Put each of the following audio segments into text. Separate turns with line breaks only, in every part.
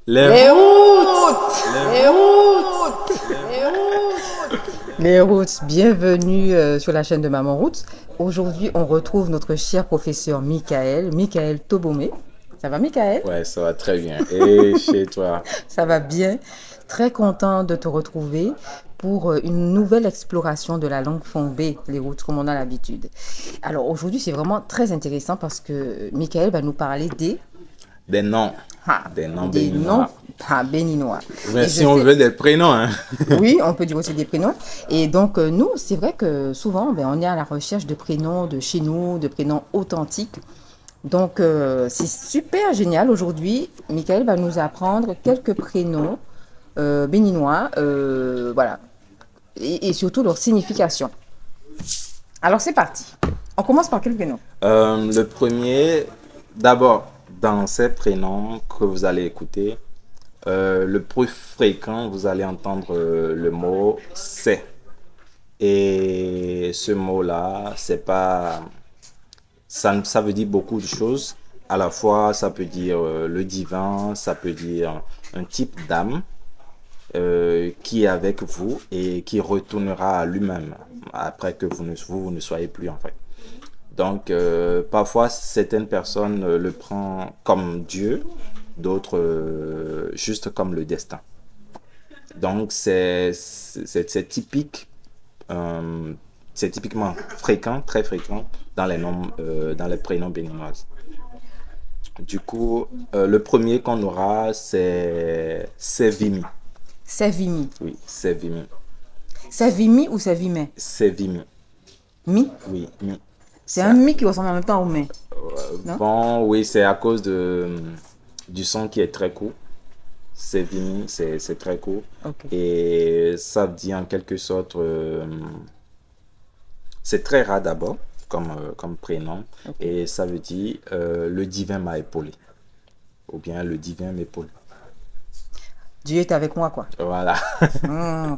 Les routes! Les routes! Les routes! Les routes, bienvenue sur la chaîne de Maman Roots. Aujourd'hui, on retrouve notre cher professeur Michael Tobomé. Ça va, Michael?
Ouais, ça va très bien. Et chez toi?
Ça va bien. Très content de te retrouver pour une nouvelle exploration de la langue fongbe, les routes, comme on a l'habitude. Alors aujourd'hui, c'est vraiment très intéressant parce que Michael va nous parler
Des noms.
ah,
Des noms
des noms
béninois.
béninois.
Mais
Et je
si on
sais,
veut des prénoms, hein.
oui, on peut dire aussi des prénoms. Et donc, nous, c'est vrai que souvent, ben, on est à la recherche de prénoms de chez nous, de prénoms authentiques. Donc, c'est super génial. Aujourd'hui, Michael va nous apprendre quelques prénoms béninois, voilà, et surtout leur signification. Alors, c'est parti. On commence par quel prénom?
Le premier, d'abord, dans ces prénoms que vous allez écouter, le plus fréquent, vous allez entendre le mot c'est. Et ce mot-là, c'est pas, ça veut dire beaucoup de choses. À la fois, ça peut dire le divin, ça peut dire un type d'âme qui est avec vous et qui retournera à lui-même après que vous ne soyez plus en fait. Donc, parfois, certaines personnes le prennent comme Dieu, d'autres juste comme le destin. Donc, c'est typique, euh, c'est typiquement fréquent, très fréquent dans les noms, dans les prénoms béninoises. Du coup, le premier qu'on aura, c'est Vimi.
Savimi.
Oui, c'est Vimi.
Savimi ou Savimé?
C'est Vimi.
Mi?
Oui, mi.
C'est un
Ça,
mi qui ressemble en même temps au mais, non?
bon, oui, c'est à cause du son qui est très court. C'est Vimy, c'est très court.
Ok.
Et ça dit en quelque sorte, c'est très rare d'abord comme prénom.
Ok.
Et ça veut dire le divin m'a épaulé. Ou bien le divin m'épaule.
Dieu est avec moi, quoi.
Voilà.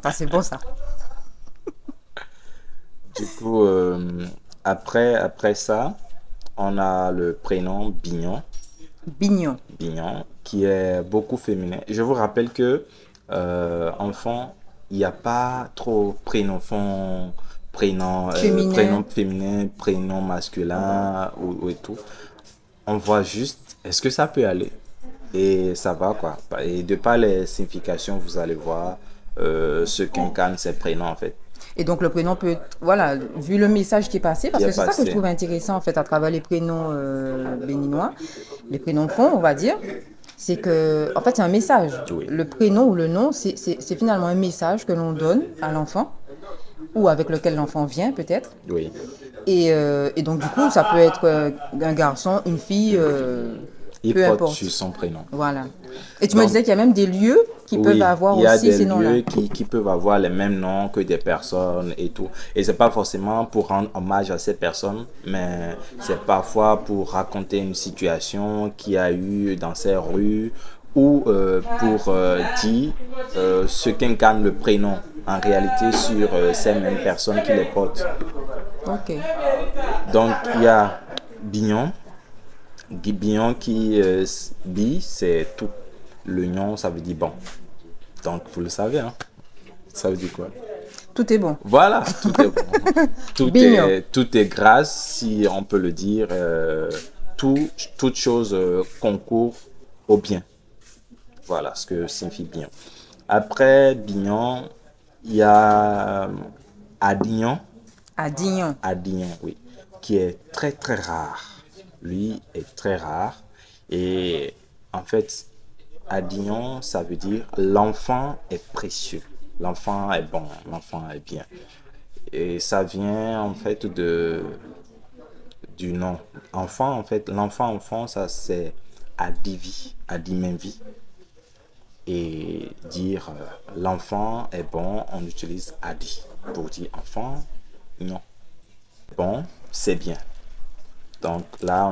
Ça, c'est bon, ça.
Du coup, après ça, on a le prénom Bignon.
Bignon.
Bignon, qui est beaucoup féminin. Je vous rappelle que enfant, il n'y a pas trop
Féminin.
prénom féminin, prénom masculin ou et tout. On voit juste, est-ce que ça peut aller? Et ça va quoi. Et de par les significations, vous allez voir ce qu'incarnent ces prénoms en fait,
Et donc le prénom peut être, voilà, vu le message qui est passé,
qui
parce
est
que c'est ça que je
passé.
trouve intéressant en fait à travers les prénoms béninois, les prénoms fond, on va dire, c'est que, en fait, c'est un message.
Oui,
Le prénom ou le nom, c'est finalement un message que l'on donne à l'enfant, ou avec lequel l'enfant vient peut-être.
oui.
Et donc du coup, ça peut être un garçon, une fille,
Il
peu
porte sur
importe.
son prénom.
Voilà. Et tu me
Donc,
disais qu'il y a même des lieux qui peuvent
oui,
avoir
il y a
aussi
des
ces noms-là.
lieux qui peuvent avoir les mêmes noms que des personnes et tout. Et c'est pas forcément pour rendre hommage à ces personnes, mais c'est parfois pour raconter une situation qu'il y a eu dans ces rues ou pour dire ce qu'incarne le prénom en réalité sur ces mêmes personnes qui les portent.
Ok.
Donc, il y a Bignon. Bignon qui, bi, c'est tout. Le gnon, ça veut dire bon. Donc, vous le savez, hein. Ça veut dire quoi?
Tout est bon.
Voilà, tout est bon.
Bignon.
Tout est grâce, si on peut le dire. Toute chose concourt au bien. Voilà ce que signifie Bignon. Après Bignon, il y a Adignon.
Adignon.
Adignon, oui. Qui est très très rare. Lui est très rare. Et en fait, Adignon, ça veut dire l'enfant est précieux. L'enfant est bon, l'enfant est bien. Et ça vient en fait du nom. Enfant, en fait, enfant, ça c'est Adivi, Adimenvi. Et dire l'enfant est bon, on utilise Adi pour dire enfant, non. Bon, c'est bien. Donc là,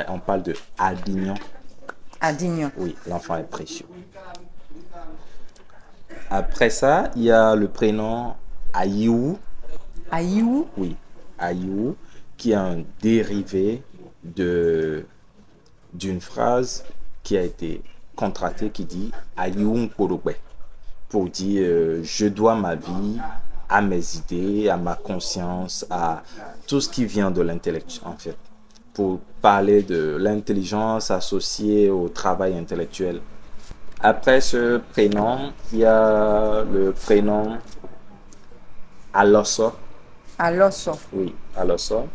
on parle de Adignon.
Adignon.
Oui, l'enfant est précieux. Après ça, il y a le prénom Aïou.
Aïou.
Oui, Aïou, qui est un dérivé de d'une phrase qui a été contracté qui dit Ayung Porogbe, pour dire je dois ma vie à mes idées, à ma conscience, à tout ce qui vient de l'intellect en fait. Pour parler de l'intelligence associée au travail intellectuel. Après ce prénom, il y a le prénom Alosso,
Alors, ça.
oui, Alosso,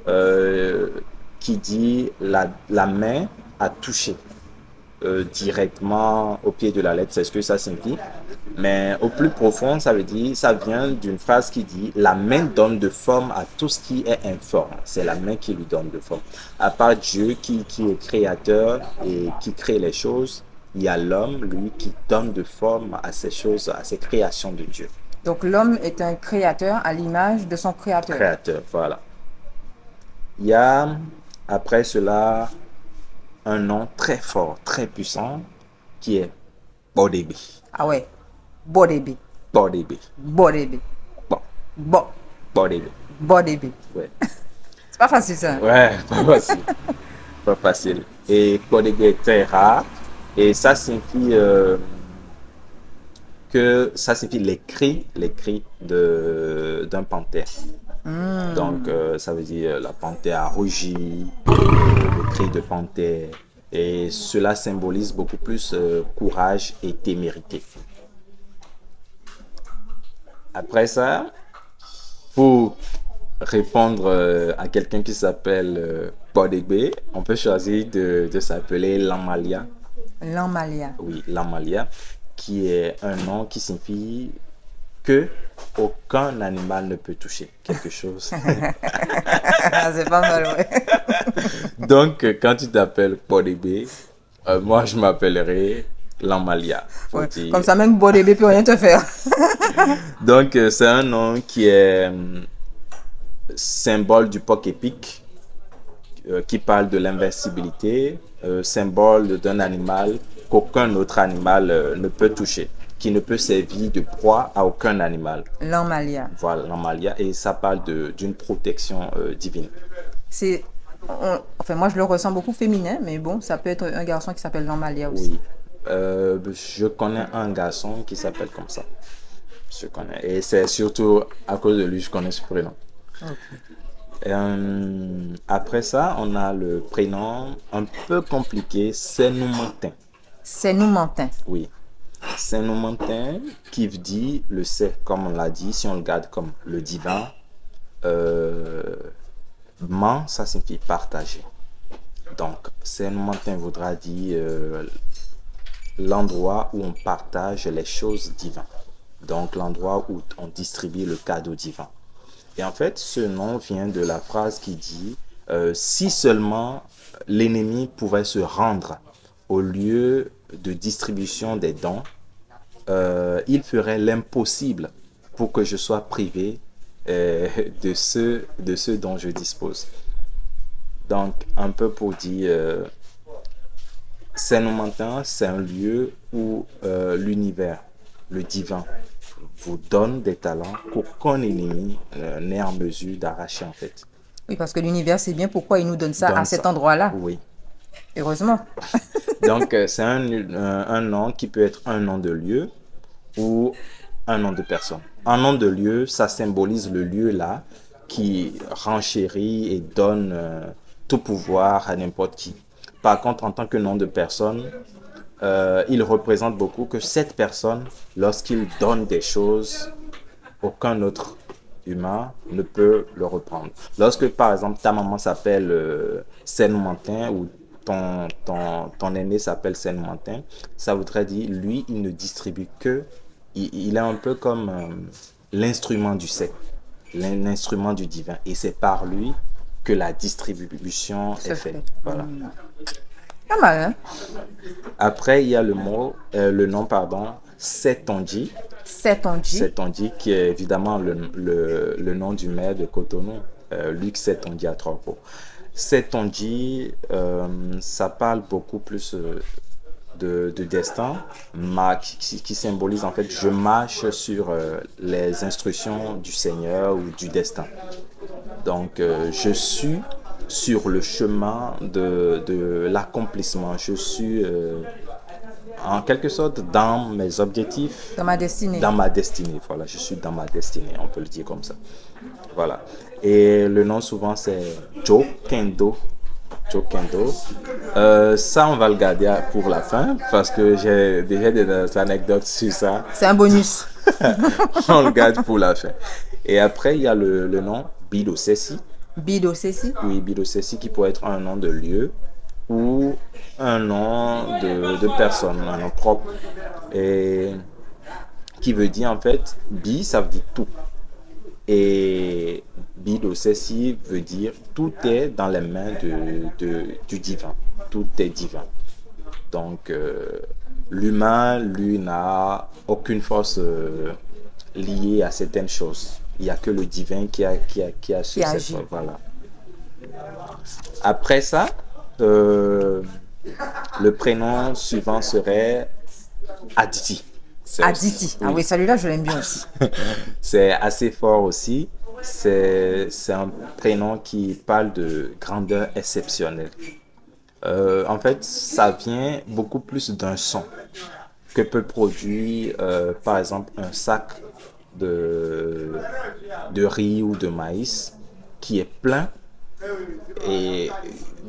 euh, qui dit la main à toucher directement au pied de la lettre, c'est ce que ça signifie. Mais au plus profond, ça veut dire, ça vient d'une phrase qui dit la main donne de forme à tout ce qui est informe. C'est la main qui lui donne de forme. À part Dieu qui est créateur et qui crée les choses, il y a l'homme, lui, qui donne de forme à ces choses, à ces créations de Dieu.
Donc l'homme est un créateur à l'image de son créateur.
Créateur, voilà. Il y a après cela un nom très fort, très puissant, qui est Bodebe.
Ah ouais. Bodebe.
Bodebe.
Bodebe.
Bon,
Bo.
Bodebe.
Bodebe.
Ouais.
C'est pas facile ça.
Ouais, pas facile. Pas facile. Et Bodebe est très rare. Et ça signifie ça signifie les cris d'un panthère. Donc, ça veut dire la panthère a rugi, le cri de panthère. Et cela symbolise beaucoup plus courage et témérité. Après ça, pour répondre à quelqu'un qui s'appelle Bodegbe, on peut choisir de s'appeler Lamalia.
L'Amalia.
Oui, Lamalia, qui est un nom qui signifie que aucun animal ne peut toucher quelque chose.
C'est pas mal, ouais.
Donc, quand tu t'appelles Bodegbe, moi je m'appellerai Lamalia. Faut
Ouais.
dire.
Comme ça, même Bodebe peut rien te faire.
Donc, c'est un nom qui est symbole du POC épique, qui parle de l'invincibilité, symbole d'un animal qu'aucun autre animal ne peut toucher, qui ne peut servir de proie à aucun animal.
L'Amalia.
Voilà, l'Amalia, et ça parle d'une protection divine.
C'est. Enfin, moi, je le ressens beaucoup féminin, mais bon, ça peut être un garçon qui s'appelle l'Amalia aussi.
Oui. Je connais un garçon qui s'appelle comme ça. Je connais. Et c'est surtout à cause de lui que je connais ce prénom. Après ça, on a le prénom un peu compliqué, Senoumantin.
C'est nous mentin.
Oui. Senoumantin qui dit le c'est, comme on l'a dit, si on le garde comme le divin. Man, ça signifie partager. Donc, Senoumantin voudra dire l'endroit où on partage les choses divines. Donc, l'endroit où on distribue le cadeau divin. Et en fait, ce nom vient de la phrase qui dit si seulement l'ennemi pouvait se rendre au lieu de distribution des dons, il ferait l'impossible pour que je sois privé de ce dont je dispose. Donc, un peu pour dire, Saint-Nomentin, c'est un lieu où l'univers, le divin, vous donne des talents qu'aucun ennemi n'est en mesure d'arracher en fait.
Oui, parce que l'univers sait bien pourquoi il nous donne ça
Donne
à cet
ça.
endroit-là.
Oui.
Heureusement.
Donc, c'est un nom qui peut être un nom de lieu ou un nom de personne. Un nom de lieu, ça symbolise le lieu là qui renchérit et donne tout pouvoir à n'importe qui. Par contre, en tant que nom de personne, il représente beaucoup que cette personne, lorsqu'il donne des choses, aucun autre humain ne peut le reprendre. Lorsque, par exemple, ta maman s'appelle Saint-Nomentin ou ton aîné s'appelle Saint-Nomentin, ça voudrait dire, lui, il ne distribue que, il est un peu comme l'instrument du sect, l'instrument du divin. Et c'est par lui que la distribution est faite. Voilà.
Pas mal, hein?
Après, il y a le nom, pardon, Setonji.
Setonji.
Setonji, qui est évidemment le nom du maire de Cotonou, Luc Setonji Atropo. Setonji, ça parle beaucoup plus de destin, qui symbolise en fait, je marche sur les instructions du Seigneur ou du destin. Donc, je suis sur le chemin de l'accomplissement. Je suis en quelque sorte dans mes objectifs,
Dans ma destinée.
dans ma destinée. Voilà, je suis dans ma destinée, on peut le dire comme ça. Voilà. Et le nom souvent c'est Joe Kendo. Joe Kendo. Ça, on va le garder pour la fin parce que j'ai déjà des anecdotes sur ça.
C'est un bonus.
On le garde pour la fin. Et après, il y a le nom Bido Sessi.
Bido Cécile.
Oui, Bido Sessi qui pourrait être un nom de lieu ou un nom de personne, un nom propre. Et qui veut dire en fait, Bi, ça veut dire tout. Et Bido Sessi veut dire tout est dans les mains du divin. Tout est divin. Donc, l'humain, lui, n'a aucune force liée à certaines choses. Il n'y a que le divin qui a sur cette
agit.
force. Voilà. Après ça, le prénom suivant serait Aditi.
Aditi. Ah oui, celui-là, je l'aime bien aussi.
C'est assez fort aussi. C'est un prénom qui parle de grandeur exceptionnelle. En fait, ça vient beaucoup plus d'un son que peut produire, par exemple, un sac de riz ou de maïs qui est plein et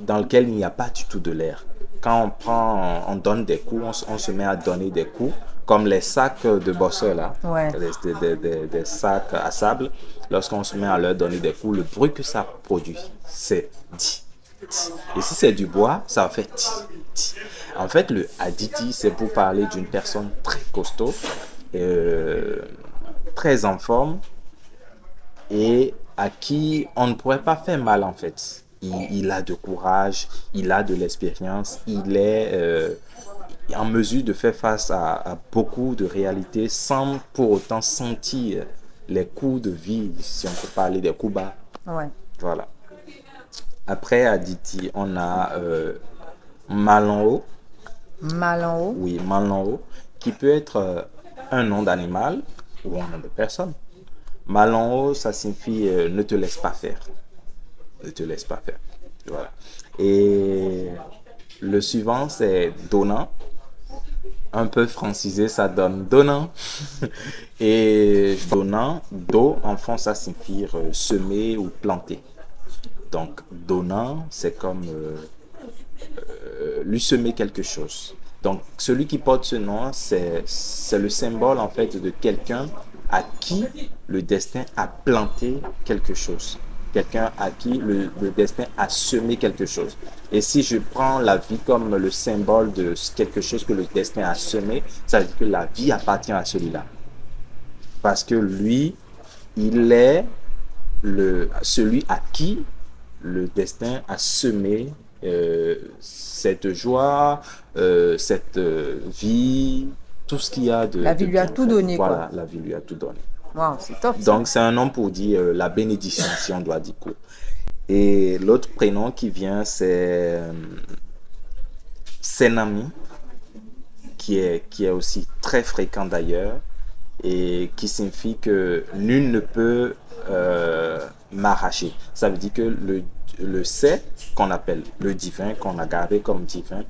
dans lequel il n'y a pas du tout de l'air. Quand on donne des coups, on se met à donner des coups, comme les sacs de bosseurs là,
Ouais.
des sacs à sable. Lorsqu'on se met à leur donner des coups, le bruit que ça produit, c'est ti, ti. Et si c'est du bois, ça fait ti, ti. En fait, le aditi, c'est pour parler d'une personne très costaud, très en forme, et à qui on ne pourrait pas faire mal en fait. Il a de courage, il a de l'expérience, il est en mesure de faire face à beaucoup de réalités sans pour autant sentir les coups de vie, si on peut parler des coups bas.
Ouais.
Voilà. Après Aditi, on a Malonho,
Mal en haut.
oui, Malonho, qui peut être un nom d'animal ou un nom de personne. Malonho, ça signifie ne te laisse pas faire. Ne te laisse pas faire. Voilà. Et le suivant, c'est donnant. Un peu francisé, ça donne donnant. Et donnant, do, en fond, ça signifie semer ou planter. Donc, donnant, c'est comme lui semer quelque chose. Donc, celui qui porte ce nom, c'est le symbole, en fait, de quelqu'un à qui le destin a planté quelque chose. Quelqu'un à qui le destin a semé quelque chose. Et si je prends la vie comme le symbole de quelque chose que le destin a semé, ça veut dire que la vie appartient à celui-là. Parce que lui, il est celui à qui le destin a semé cette joie, cette vie, tout ce qu'il y a de...
La vie lui a
bien
tout
fait.
donné, quoi.
Voilà, la vie lui a tout donné.
Waouh, c'est top ça.
Donc, c'est un nom pour dire la bénédiction, si on doit dire quoi. Et l'autre prénom qui vient, c'est Senami, qui est aussi très fréquent d'ailleurs, et qui signifie que nul ne peut m'arracher. Ça veut dire que le c'est qu'on appelle le divin, qu'on a gardé comme divin,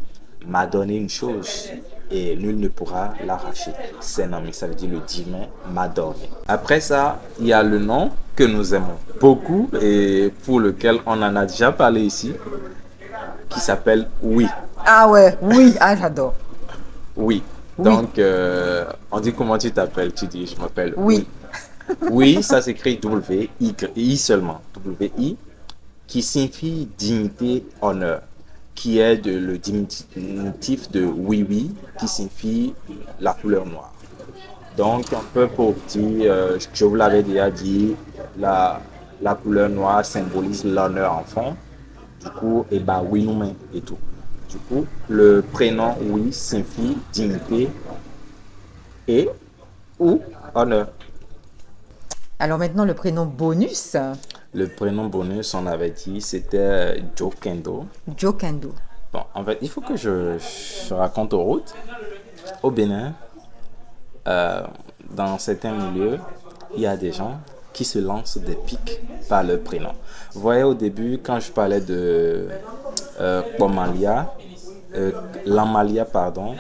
m'a donné une chose et nul ne pourra l'arracher. C'est nommé, ça veut dire le divin m'a donné. Après ça, il y a le nom que nous aimons beaucoup et pour lequel on en a déjà parlé ici, qui s'appelle Oui.
Ah ouais, oui, ah j'adore.
Oui.
Oui.
Donc, on dit comment tu t'appelles? Tu dis, je m'appelle
Oui.
Oui, ça s'écrit W-I seulement. W-I, qui signifie dignité, honneur, qui est le diminutif de oui, oui, qui signifie la couleur noire. Donc, un peu pour dire, je vous l'avais déjà dit, la couleur noire symbolise l'honneur en fond. Du coup, et bah oui, nous et tout. Du coup, le prénom oui signifie dignité et ou honneur.
Alors maintenant, le prénom bonus,
Le prénom bonus, on avait dit, c'était Joe Kendo.
Joe Kendo.
Bon, en fait, il faut que je raconte aux routes. Au Bénin, dans certains milieux, il y a des gens qui se lancent des pics par leur prénom. Vous voyez, au début, quand je parlais de Lamalia, pardon,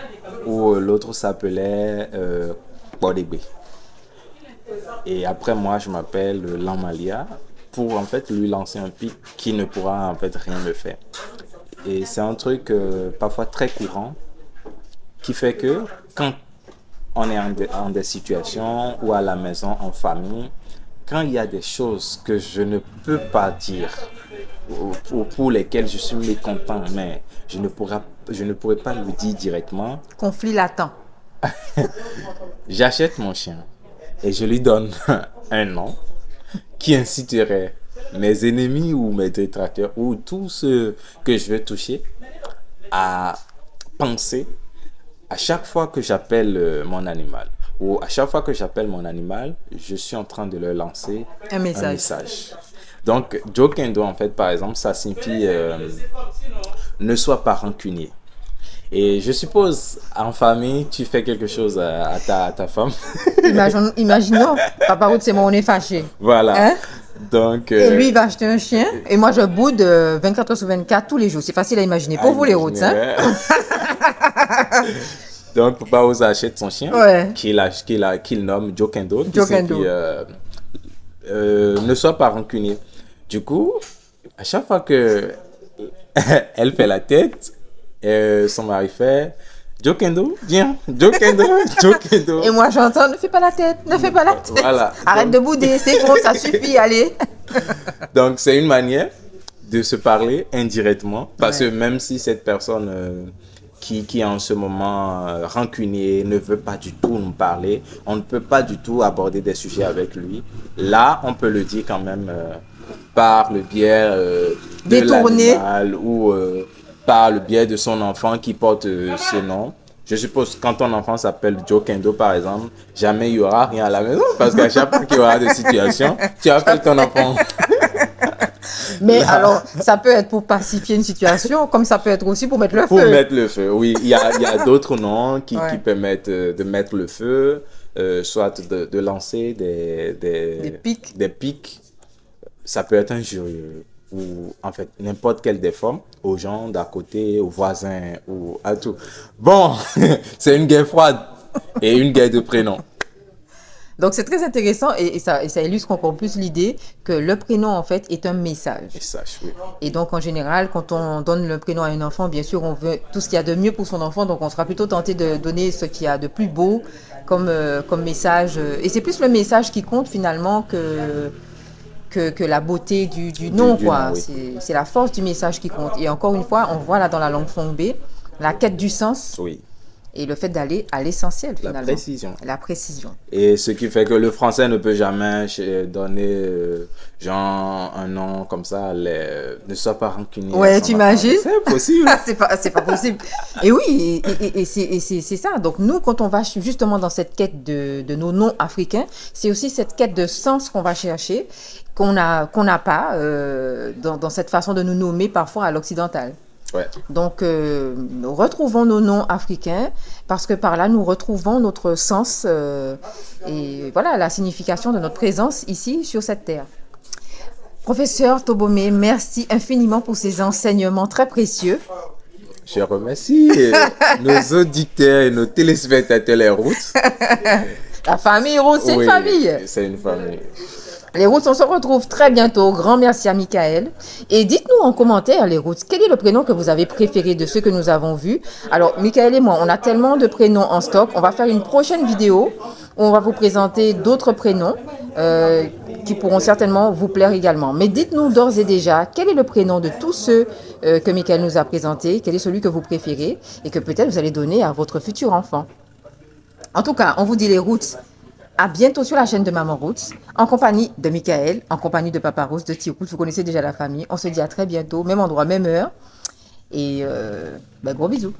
où l'autre s'appelait Bodegbe. Et après moi, je m'appelle Lamalia pour en fait lui lancer un pic qui ne pourra en fait rien me faire. Et c'est un truc parfois très courant qui fait que quand on est en des situations ou à la maison, en famille, quand il y a des choses que je ne peux pas dire ou pour lesquelles je suis mécontent, mais je ne pourrais pas le dire directement,
Conflit latent.
j'achète mon chien et je lui donne un nom qui inciterait mes ennemis ou mes détracteurs ou tous ceux que je veux toucher à penser à chaque fois que j'appelle mon animal ou à chaque fois que j'appelle mon animal, je suis en train de leur lancer
Un message.
un message. Donc, Jokendo, en fait, par exemple, ça signifie ne sois pas rancunier. Et je suppose, en famille, tu fais quelque chose à ta femme.
Imaginons, Papa Route, c'est moi, on est fâché.
Voilà.
Hein?
Donc,
Et lui, il va acheter un chien. Et moi, je boude 24 heures sur 24 tous les jours. C'est facile à imaginer. Pour vous, les routes, hein?
Donc, Papa Rose achète son chien,
Ouais.
qu'il nomme Jokendo, qui
Jokendo.
signifie ne sois pas rancunier. Du coup, à chaque fois que elle fait la tête, son mari fait Jokendo, viens, Jokendo, Jokendo.
Et moi, j'entends, ne fais pas la tête, ne fais pas la tête.
Voilà.
Arrête de bouder, c'est bon, ça suffit, allez.
Donc, c'est une manière de se parler indirectement, parce
Ouais.
que même si cette personne qui est en ce moment rancunier ne veut pas du tout nous parler, on ne peut pas du tout aborder des sujets avec lui. Là, on peut le dire quand même par le biais de
Détourné.
l'animal ou par le biais de son enfant qui porte ce nom. Je suppose que quand ton enfant s'appelle Jokendo, par exemple, jamais il y aura rien à la maison parce qu'à chaque fois qu'il y aura des situations, tu appelles ton enfant.
Mais alors, ça peut être pour pacifier une situation, comme ça peut être aussi pour mettre le
Pour
feu.
mettre le feu, oui. Il y a d'autres noms qui
Ouais.
permettent de mettre le feu, soit de lancer
Des pics.
des pics. Ça peut être injurieux ou en fait n'importe quelle des formes aux gens d'à côté, aux voisins ou à tout. Bon, c'est une guerre froide et une guerre de prénoms.
Donc, c'est très intéressant et ça illustre encore plus l'idée que le prénom, en fait, est un message.
Et sache, oui.
Et donc, en général, quand on donne le prénom à un enfant, bien sûr, on veut tout ce qu'il y a de mieux pour son enfant. Donc, on sera plutôt tenté de donner ce qu'il y a de plus beau comme message. Et c'est plus le message qui compte finalement que la beauté du nom,
Du
quoi.
nom, oui.
C'est la force du message qui compte. Et encore une fois, on voit là dans la langue fongbe la quête du sens
Oui,
et le fait d'aller à l'essentiel,
la
finalement.
précision.
La précision.
Et ce qui fait que le français ne peut jamais donner genre un nom comme ça, ne sois pas rancunier.
Ouais,
à son
t'imagines?
enfant. C'est possible.
C'est pas possible. Et oui, et c'est ça. Donc nous, quand on va justement dans cette quête de nos noms africains, c'est aussi cette quête de sens qu'on va chercher, qu'on n'a pas dans cette façon de nous nommer parfois à l'occidental.
Ouais.
Donc, nous retrouvons nos noms africains parce que par là, nous retrouvons notre sens et voilà la signification de notre présence ici sur cette terre. Professeur Tobomé, merci infiniment pour ces enseignements très précieux.
Je remercie nos auditeurs et nos téléspectateurs les routes.
La famille Rose, c'est
Oui,
une famille.
c'est une famille.
Les routes, on se retrouve très bientôt. Grand merci à Michael. Et dites-nous en commentaire, les routes, quel est le prénom que vous avez préféré de ceux que nous avons vus? Alors, Michael et moi, on a tellement de prénoms en stock. On va faire une prochaine vidéo où on va vous présenter d'autres prénoms qui pourront certainement vous plaire également. Mais dites-nous d'ores et déjà, quel est le prénom de tous ceux que Michael nous a présentés? Quel est celui que vous préférez et que peut-être vous allez donner à votre futur enfant? En tout cas, on vous dit les routes. À bientôt sur la chaîne de Maman Roots, en compagnie de Michael, en compagnie de Papa Rose, de T-Roots. Vous connaissez déjà la famille. On se dit à très bientôt, même endroit, même heure. Et gros bisous.